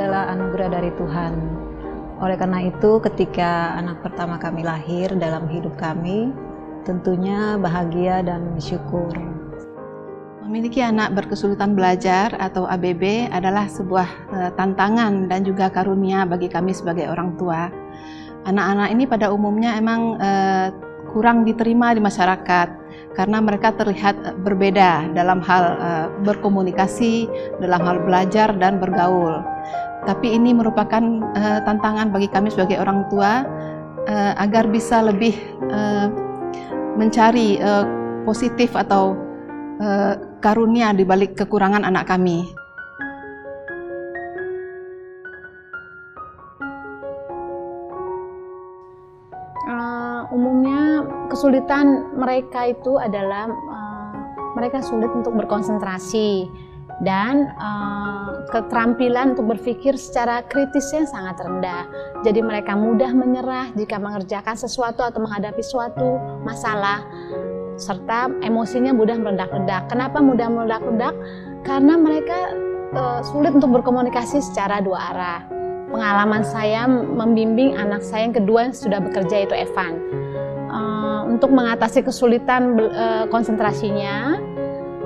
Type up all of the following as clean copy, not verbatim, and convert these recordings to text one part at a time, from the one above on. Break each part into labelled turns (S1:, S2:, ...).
S1: adalah anugerah dari Tuhan. Oleh karena itu, ketika anak pertama kami lahir dalam hidup kami, tentunya bahagia dan bersyukur.
S2: Memiliki anak berkesulitan belajar atau ABB adalah sebuah tantangan dan juga karunia bagi kami sebagai orang tua. Anak-anak ini pada umumnya emang kurang diterima di masyarakat karena mereka terlihat berbeda dalam hal berkomunikasi, dalam hal belajar dan bergaul. Tapi ini merupakan tantangan bagi kami sebagai orang tua agar bisa lebih mencari positif atau karunia di balik kekurangan anak kami.
S3: Umumnya kesulitan mereka itu adalah mereka sulit untuk berkonsentrasi dan keterampilan untuk berpikir secara kritisnya sangat rendah. Jadi mereka mudah menyerah jika mengerjakan sesuatu atau menghadapi suatu masalah, serta emosinya mudah meledak-ledak. Kenapa mudah meledak-ledak? Karena mereka sulit untuk berkomunikasi secara dua arah. Pengalaman saya membimbing anak saya yang kedua yang sudah bekerja, yaitu Evan. Untuk mengatasi kesulitan konsentrasinya,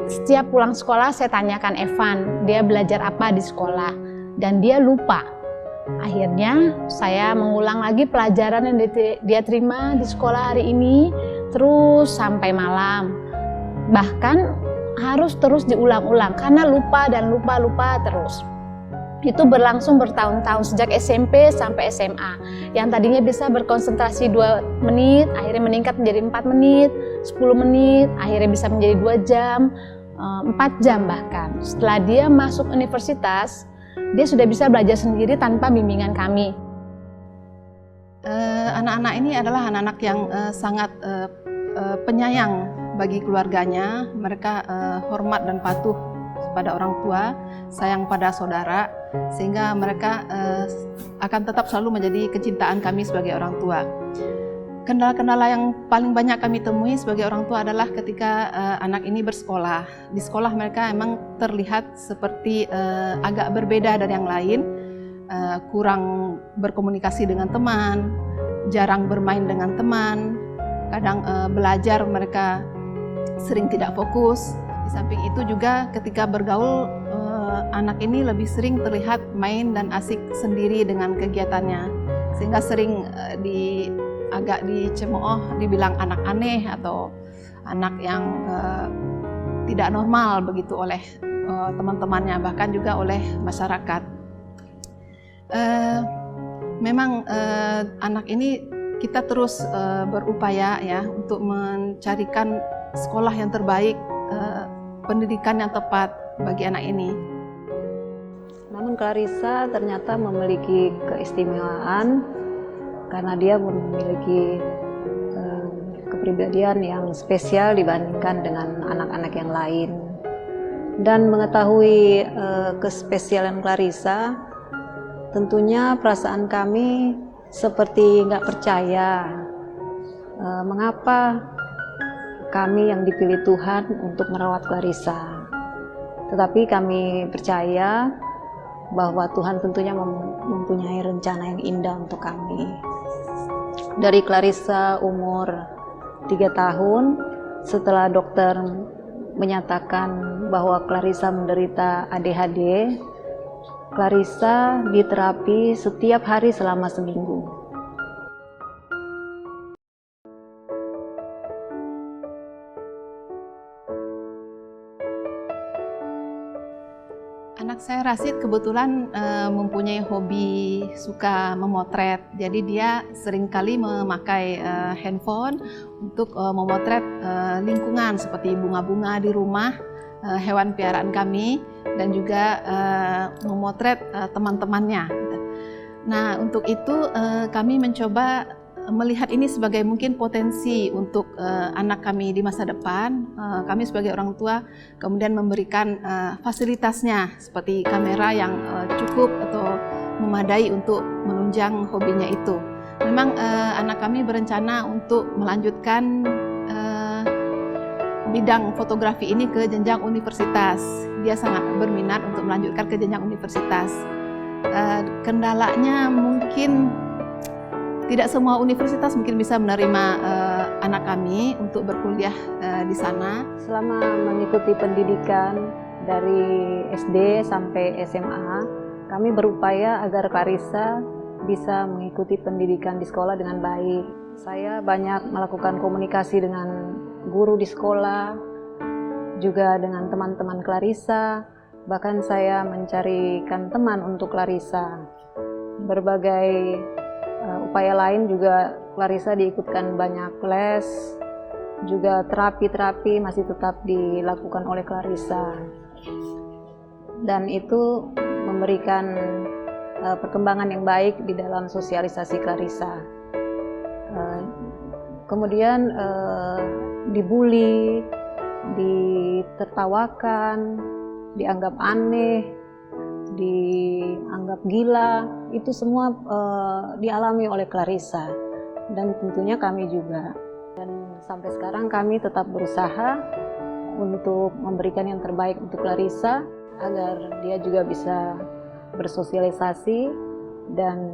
S3: setiap pulang sekolah saya tanyakan Evan, dia belajar apa di sekolah, dan dia lupa. Akhirnya saya mengulang lagi pelajaran yang dia terima di sekolah hari ini, terus sampai malam. Bahkan harus terus diulang-ulang karena lupa dan lupa terus. Itu berlangsung bertahun-tahun, sejak SMP sampai SMA. Yang tadinya bisa berkonsentrasi 2 menit, akhirnya meningkat menjadi 4 menit, 10 menit, akhirnya bisa menjadi 2 jam, 4 jam bahkan. Setelah dia masuk universitas, dia sudah bisa belajar sendiri tanpa bimbingan kami.
S2: Anak-anak ini adalah anak-anak yang sangat penyayang bagi keluarganya. Mereka hormat dan patuh pada orang tua, sayang pada saudara, sehingga mereka akan tetap selalu menjadi kecintaan kami sebagai orang tua. Kendala-kendala yang paling banyak kami temui sebagai orang tua adalah ketika anak ini bersekolah. Di sekolah mereka emang terlihat seperti agak berbeda dari yang lain, kurang berkomunikasi dengan teman, jarang bermain dengan teman, kadang belajar mereka sering tidak fokus. Di samping itu juga ketika bergaul, anak ini lebih sering terlihat main dan asik sendiri dengan kegiatannya, sehingga sering agak dicemooh, dibilang anak aneh atau anak yang tidak normal begitu oleh teman-temannya, bahkan juga oleh masyarakat. Memang anak ini kita terus berupaya ya untuk mencarikan sekolah yang terbaik, pendidikan yang tepat bagi anak ini.
S1: Namun Clarissa ternyata memiliki keistimewaan karena dia memiliki kepribadian yang spesial dibandingkan dengan anak-anak yang lain. Dan mengetahui kespesialan Clarissa, tentunya perasaan kami seperti nggak percaya. Mengapa kami yang dipilih Tuhan untuk merawat Clarissa? Tetapi kami percaya bahwa Tuhan tentunya mempunyai rencana yang indah untuk kami. Dari Clarissa umur 3 tahun, setelah dokter menyatakan bahwa Clarissa menderita ADHD, Clarissa diterapi setiap hari selama seminggu.
S2: Anak saya Rasid kebetulan mempunyai hobi suka memotret, jadi dia seringkali memakai handphone untuk memotret lingkungan seperti bunga-bunga di rumah, hewan piaraan kami, dan juga memotret teman-temannya. Nah, untuk itu kami mencoba melihat ini sebagai mungkin potensi untuk anak kami di masa depan. Kami sebagai orang tua kemudian memberikan fasilitasnya seperti kamera yang cukup atau memadai untuk menunjang hobinya itu. Memang anak kami berencana untuk melanjutkan bidang fotografi ini ke jenjang universitas. Dia sangat berminat untuk melanjutkan ke jenjang universitas. Kendalanya mungkin tidak semua universitas mungkin bisa menerima anak kami untuk berkuliah di sana.
S1: Selama mengikuti pendidikan dari SD sampai SMA, kami berupaya agar Clarissa bisa mengikuti pendidikan di sekolah dengan baik. Saya banyak melakukan komunikasi dengan guru di sekolah, juga dengan teman-teman Clarissa, bahkan saya mencarikan teman untuk Clarissa. Berbagai upaya lain juga Clarissa diikutkan banyak les, juga terapi-terapi masih tetap dilakukan oleh Clarissa. Dan itu memberikan perkembangan yang baik di dalam sosialisasi Clarissa. Kemudian dibully, ditertawakan, dianggap aneh, dianggap gila, itu semua dialami oleh Clarissa dan tentunya kami juga. Dan sampai sekarang kami tetap berusaha untuk memberikan yang terbaik untuk Clarissa agar dia juga bisa bersosialisasi dan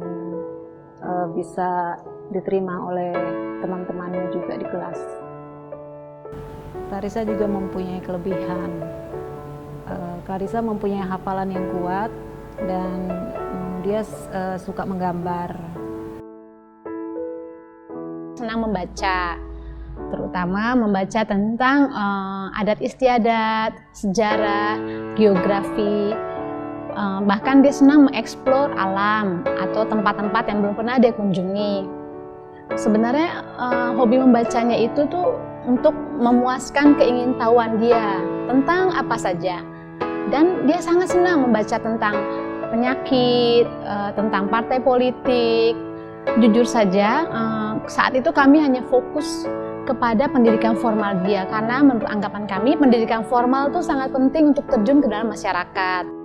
S1: bisa diterima oleh teman-temannya juga di kelas. Clarissa juga mempunyai kelebihan. Clarissa mempunyai hafalan yang kuat dan dia suka menggambar.
S3: Senang membaca, terutama membaca tentang adat istiadat, sejarah, geografi. Bahkan dia senang mengeksplor alam atau tempat-tempat yang belum pernah dia kunjungi. Sebenarnya hobi membacanya itu tuh untuk memuaskan keingintahuan dia tentang apa saja. Dan dia sangat senang membaca tentang penyakit, tentang partai politik. Jujur saja, saat itu kami hanya fokus kepada pendidikan formal dia, karena menurut anggapan kami pendidikan formal itu sangat penting untuk terjun ke dalam masyarakat.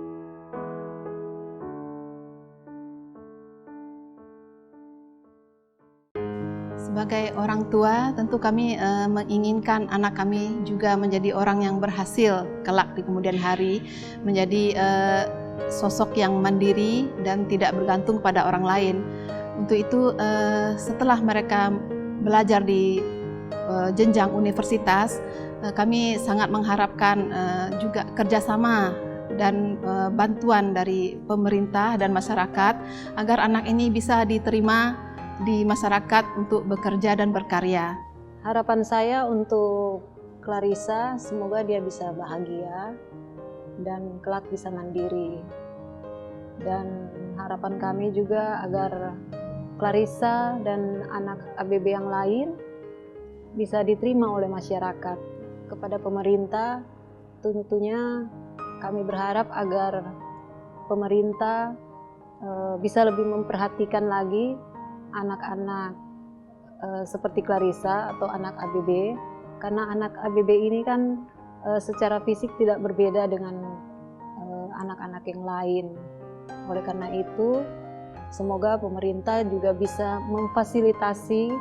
S2: Sebagai orang tua, tentu kami menginginkan anak kami juga menjadi orang yang berhasil kelak di kemudian hari, menjadi sosok yang mandiri dan tidak bergantung pada orang lain. Untuk itu, setelah mereka belajar di jenjang universitas, kami sangat mengharapkan juga kerjasama dan bantuan dari pemerintah dan masyarakat agar anak ini bisa diterima di masyarakat untuk bekerja dan berkarya.
S1: Harapan saya untuk Clarissa, semoga dia bisa bahagia dan kelak bisa mandiri. Dan harapan kami juga agar Clarissa dan anak ABB yang lain bisa diterima oleh masyarakat. Kepada pemerintah, tentunya kami berharap agar pemerintah bisa lebih memperhatikan lagi anak-anak seperti Clarissa atau anak ABB, karena anak ABB ini kan secara fisik tidak berbeda dengan anak-anak yang lain. Oleh karena itu, semoga pemerintah juga bisa memfasilitasi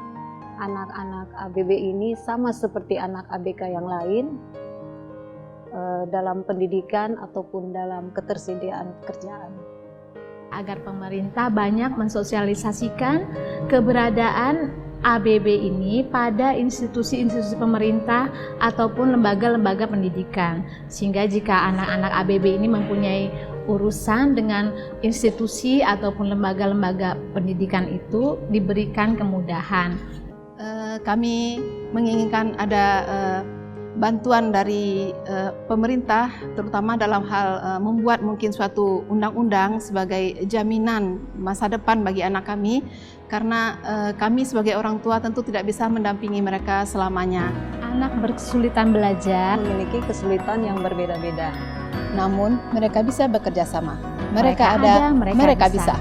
S1: anak-anak ABB ini sama seperti anak ABK yang lain dalam pendidikan ataupun dalam ketersediaan pekerjaan.
S3: Agar pemerintah banyak mensosialisasikan keberadaan ABB ini pada institusi-institusi pemerintah ataupun lembaga-lembaga pendidikan, sehingga jika anak-anak ABB ini mempunyai urusan dengan institusi ataupun lembaga-lembaga pendidikan itu diberikan kemudahan.
S2: Kami menginginkan ada bantuan dari pemerintah, terutama dalam hal membuat mungkin suatu undang-undang sebagai jaminan masa depan bagi anak kami, karena kami sebagai orang tua tentu tidak bisa mendampingi mereka selamanya.
S3: Anak berkesulitan belajar,
S1: memiliki kesulitan yang berbeda-beda.
S2: Namun mereka bisa bekerja sama. Mereka ada, mereka bisa.